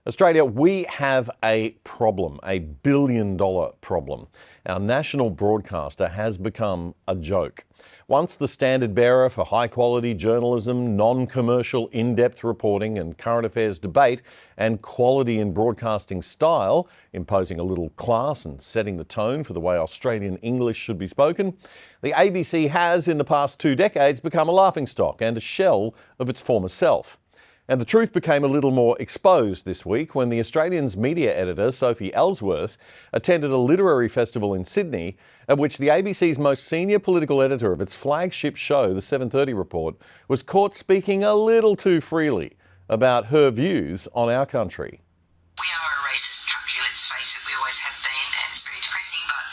Australia, we have a problem, a billion-dollar problem. Our national broadcaster has become a joke. Once the standard bearer for high-quality journalism, non-commercial, in-depth reporting and current affairs debate, and quality in broadcasting style, imposing a little class and setting the tone for the way Australian English should be spoken, the ABC has, in the past 2 decades, become a laughingstock and a shell of its former self. And the truth became a little more exposed this week when the Australian's media editor, Sophie Ellsworth, attended a literary festival in Sydney at which the ABC's most senior political editor of its flagship show, The 7:30 Report, was caught speaking a little too freely about her views on our country. We are a racist country, let's face it, we always have been, and it's very depressing, but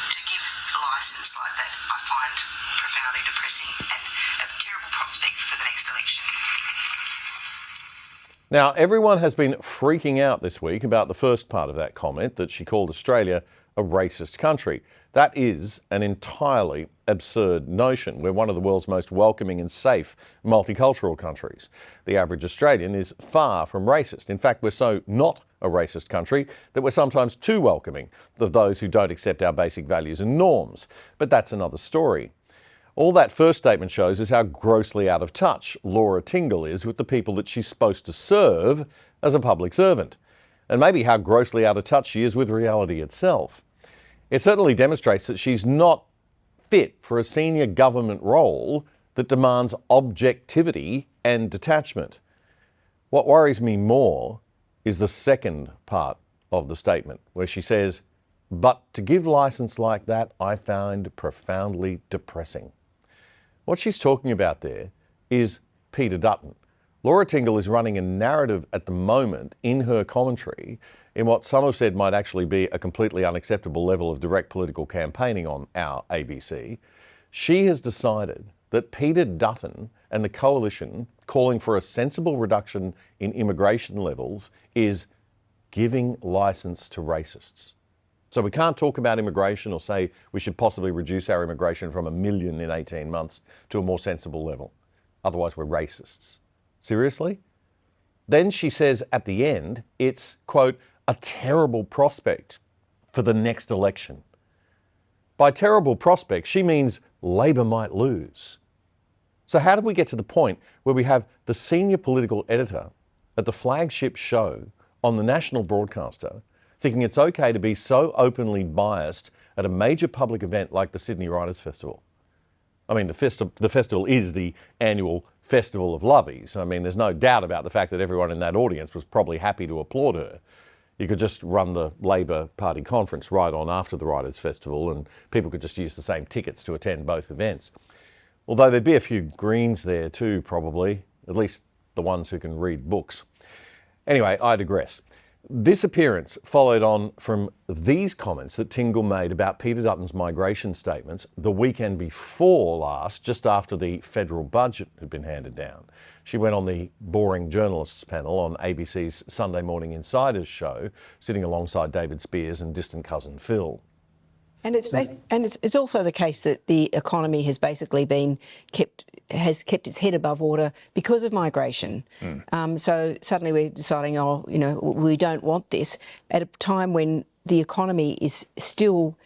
to give a licence like that I find profoundly depressing and a terrible prospect for the next election. Now, everyone has been freaking out this week about the first part of that comment, that she called Australia a racist country. That is an entirely absurd notion. We're one of the world's most welcoming and safe multicultural countries. The average Australian is far from racist. In fact, we're so not a racist country that we're sometimes too welcoming of those who don't accept our basic values and norms. But that's another story. All that first statement shows is how grossly out of touch Laura Tingle is with the people that she's supposed to serve as a public servant, and maybe how grossly out of touch she is with reality itself. It certainly demonstrates that she's not fit for a senior government role that demands objectivity and detachment. What worries me more is the second part of the statement, where she says, "But to give licence like that, I find profoundly depressing." What she's talking about there is Peter Dutton. Laura Tingle is running a narrative at the moment in her commentary in what some have said might actually be a completely unacceptable level of direct political campaigning on our ABC. She has decided that Peter Dutton and the coalition calling for a sensible reduction in immigration levels is giving licence to racists. So we can't talk about immigration or say we should possibly reduce our immigration from 1 million in 18 months to a more sensible level. Otherwise we're racists. Seriously? Then she says at the end, it's, quote, a terrible prospect for the next election. By terrible prospect, she means Labor might lose. So how did we get to the point where we have the senior political editor at the flagship show on the national broadcaster thinking it's okay to be so openly biased at a major public event like the Sydney Writers' Festival? I mean, the festival is the annual Festival of Lovies. I mean, there's no doubt about the fact that everyone in that audience was probably happy to applaud her. You could just run the Labor Party conference right on after the Writers' Festival and people could just use the same tickets to attend both events. Although there'd be a few Greens there too, probably, at least the ones who can read books. Anyway, I digress. This appearance followed on from these comments that Tingle made about Peter Dutton's migration statements the weekend before last, just after the federal budget had been handed down. She went on the Boring Journalists panel on ABC's Sunday Morning Insiders show, sitting alongside David Spears and distant cousin Phil. And it's also the case that the economy has basically has kept its head above water because of migration. So suddenly we're deciding, we don't want this at a time when the economy is still,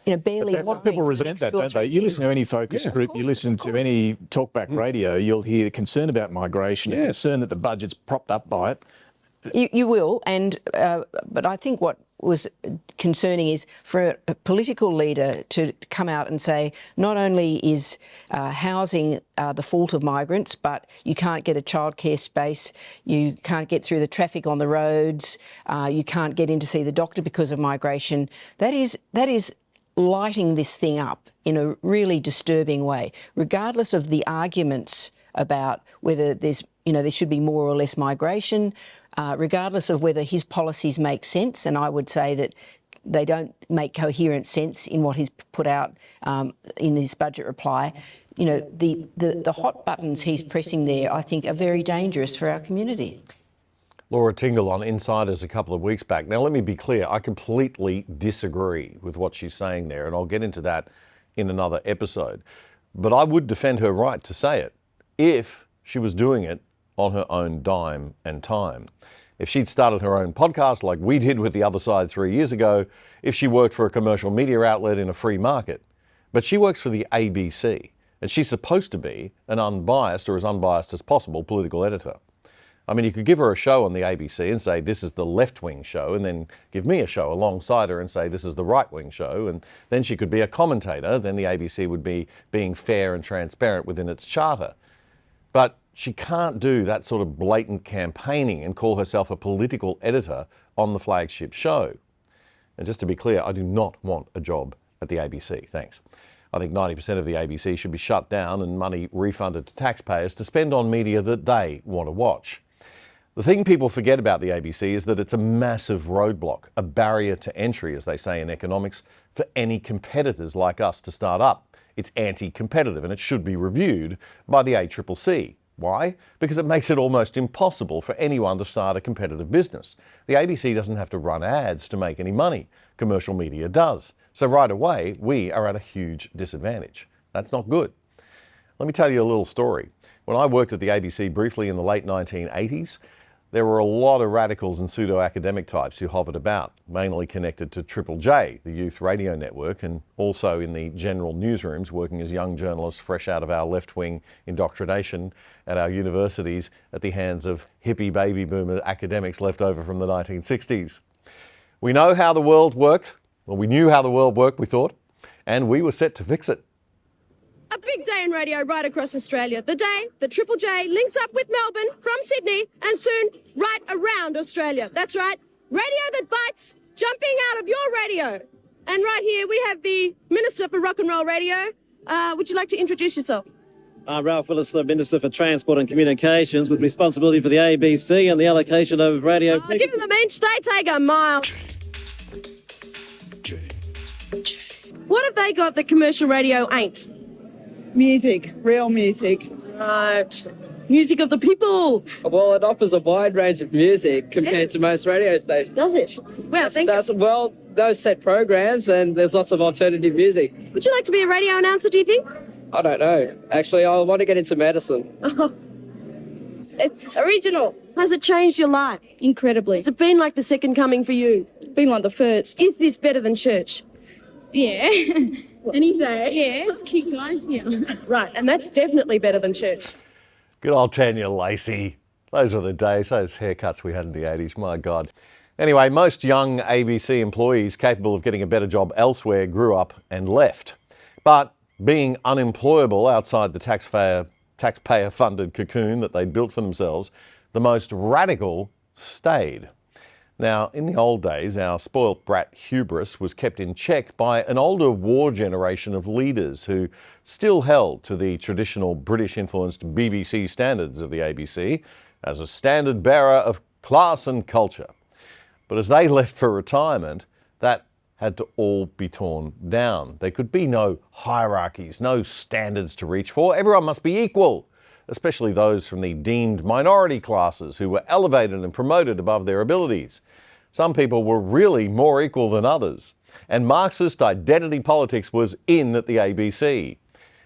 barely. A lot of people resent that, don't they? You listen to any focus group, you listen to any talkback radio, you'll hear concern about migration, concern that the budget's propped up by it. You will, but I think what was concerning is for a political leader to come out and say not only is housing the fault of migrants, but you can't get a childcare space, you can't get through the traffic on the roads, you can't get in to see the doctor because of migration. That is lighting this thing up in a really disturbing way, regardless of the arguments about whether there should be more or less migration, regardless of whether his policies make sense, and I would say that they don't make coherent sense in what he's put out in his budget reply. The hot buttons he's pressing there, I think, are very dangerous for our community. Laura Tingle on Insiders a couple of weeks back. Now, let me be clear, I completely disagree with what she's saying there, and I'll get into that in another episode. But I would defend her right to say it if she was doing it on her own dime and time. if she'd started her own podcast like we did with The Other Side 3 years ago, if she worked for a commercial media outlet in a free market. But she works for the ABC, and she's supposed to be an unbiased, or as unbiased as possible, political editor. I mean, you could give her a show on the ABC and say, this is the left-wing show, and then give me a show alongside her and say, this is the right-wing show, and then she could be a commentator. Then the ABC would be being fair and transparent within its charter. But she can't do that sort of blatant campaigning and call herself a political editor on the flagship show. And just to be clear, I do not want a job at the ABC, thanks. I think 90% of the ABC should be shut down and money refunded to taxpayers to spend on media that they want to watch. The thing people forget about the ABC is that it's a massive roadblock, a barrier to entry, as they say in economics, for any competitors like us to start up. It's anti-competitive and it should be reviewed by the ACCC. Why? Because it makes it almost impossible for anyone to start a competitive business. The ABC doesn't have to run ads to make any money. Commercial media does. So right away, we are at a huge disadvantage. That's not good. Let me tell you a little story. When I worked at the ABC briefly in the late 1980s, there were a lot of radicals and pseudo-academic types who hovered about, mainly connected to Triple J, the youth radio network, and also in the general newsrooms, working as young journalists fresh out of our left-wing indoctrination at our universities at the hands of hippie baby boomer academics left over from the 1960s. We know how the world worked. Well, we knew how the world worked, we thought, and we were set to fix it. A big day in radio right across Australia. The day that Triple J links up with Melbourne from Sydney and soon right around Australia. That's right, radio that bites, jumping out of your radio. And right here we have the Minister for Rock and Roll Radio. Would you like to introduce yourself? I'm Ralph Willis, the Minister for Transport and Communications, with responsibility for the ABC and the allocation of radio. Give them an inch, they take a mile. What have they got that commercial radio ain't? Music, real music. Right. Music of the people. Well, it offers a wide range of music compared to most radio stations. Does it? Well, thank you. Well, those set programs, and there's lots of alternative music. Would you like to be a radio announcer, do you think? I don't know. Actually, I want to get into medicine. It's original. Has it changed your life? Incredibly. Has it been like the second coming for you? Been like the first. Is this better than church? Yeah. Any day. Yeah, it's cute guys, yeah. Right, and that's definitely better than church. Good old Tanya Lacey. Those were the days, those haircuts we had in the 80s, my God. Anyway, most young ABC employees capable of getting a better job elsewhere grew up and left. But being unemployable outside the taxpayer-funded cocoon that they'd built for themselves, the most radical stayed. Now, in the old days, our spoilt brat hubris was kept in check by an older war generation of leaders who still held to the traditional British-influenced BBC standards of the ABC as a standard bearer of class and culture. But as they left for retirement, that had to all be torn down. There could be no hierarchies, no standards to reach for. Everyone must be equal, especially those from the deemed minority classes who were elevated and promoted above their abilities. Some people were really more equal than others, and Marxist identity politics was in at the ABC.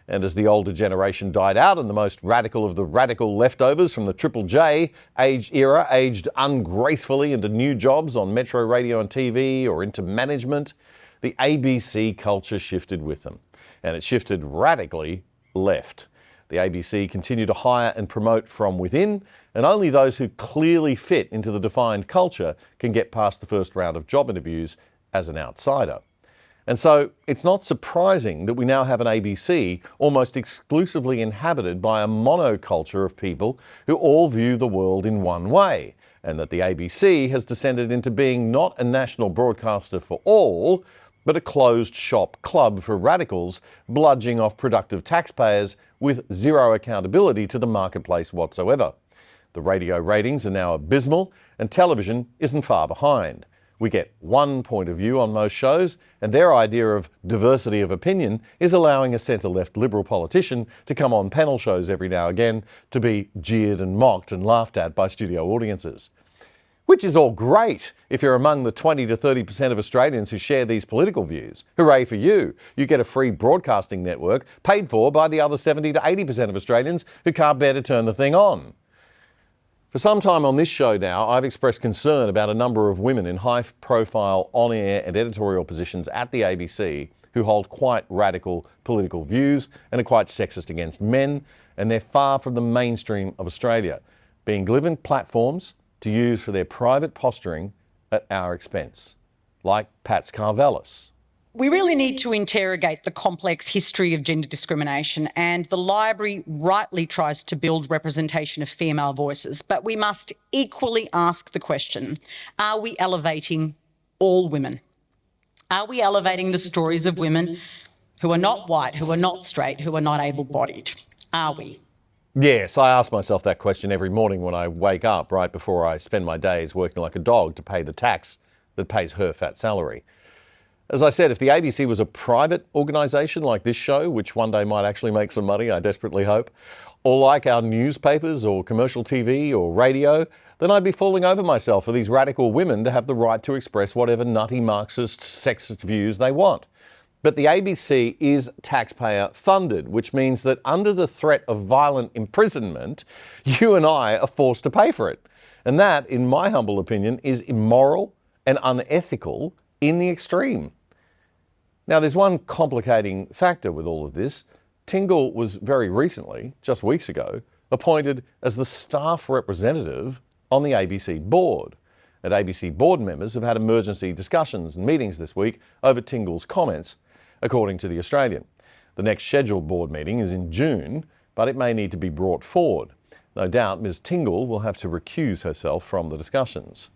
And as the older generation died out and the most radical of the radical leftovers from the Triple J era aged ungracefully into new jobs on Metro Radio and TV or into management, the ABC culture shifted with them, and it shifted radically left. The ABC continue to hire and promote from within, and only those who clearly fit into the defined culture can get past the first round of job interviews as an outsider. And so it's not surprising that we now have an ABC almost exclusively inhabited by a monoculture of people who all view the world in one way, and that the ABC has descended into being not a national broadcaster for all, but a closed shop club for radicals bludging off productive taxpayers with zero accountability to the marketplace whatsoever. The radio ratings are now abysmal, and television isn't far behind. We get one point of view on most shows, and their idea of diversity of opinion is allowing a centre-left Liberal politician to come on panel shows every now and again to be jeered and mocked and laughed at by studio audiences. Which is all great if you're among the 20 to 30% of Australians who share these political views. Hooray for you! You get a free broadcasting network paid for by the other 70 to 80% of Australians who can't bear to turn the thing on. For some time on this show now, I've expressed concern about a number of women in high-profile on-air and editorial positions at the ABC who hold quite radical political views and are quite sexist against men, and they're far from the mainstream of Australia, being given platforms to use for their private posturing at our expense, like Pat Carvelis. We really need to interrogate the complex history of gender discrimination, and the library rightly tries to build representation of female voices. But we must equally ask the question, are we elevating all women? Are we elevating the stories of women who are not white, who are not straight, who are not able-bodied? Are we? Yes, I ask myself that question every morning when I wake up, right before I spend my days working like a dog to pay the tax that pays her fat salary. As I said, if the ABC was a private organisation like this show, which one day might actually make some money, I desperately hope, or like our newspapers or commercial TV or radio, then I'd be falling over myself for these radical women to have the right to express whatever nutty Marxist, sexist views they want. But the ABC is taxpayer funded, which means that under the threat of violent imprisonment, you and I are forced to pay for it. And that, in my humble opinion, is immoral and unethical in the extreme. Now, there's one complicating factor with all of this. Tingle was very recently, just weeks ago, appointed as the staff representative on the ABC board. And ABC board members have had emergency discussions and meetings this week over Tingle's comments, according to The Australian. The next scheduled board meeting is in June, but it may need to be brought forward. No doubt Ms. Tingle will have to recuse herself from the discussions.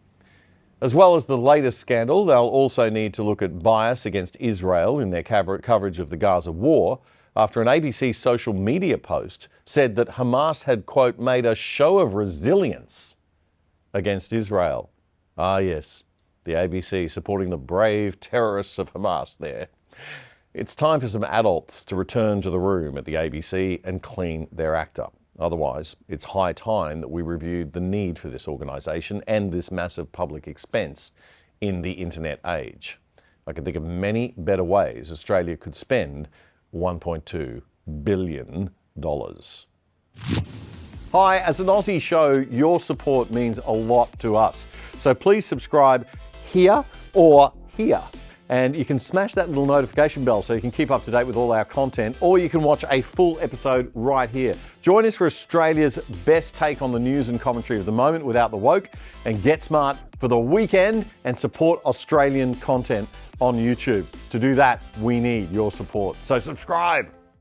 As well as the latest scandal, they'll also need to look at bias against Israel in their coverage of the Gaza war, after an ABC social media post said that Hamas had, quote, made a show of resilience against Israel. Ah yes, the ABC supporting the brave terrorists of Hamas there. It's time for some adults to return to the room at the ABC and clean their act up. Otherwise, it's high time that we reviewed the need for this organisation and this massive public expense in the internet age. I can think of many better ways Australia could spend $1.2 billion. Hi, as an Aussie show, your support means a lot to us. So please subscribe here or here. And you can smash that little notification bell so you can keep up to date with all our content, or you can watch a full episode right here. Join us for Australia's best take on the news and commentary of the moment without the woke, and get smart for the weekend and support Australian content on YouTube. To do that, we need your support. So subscribe.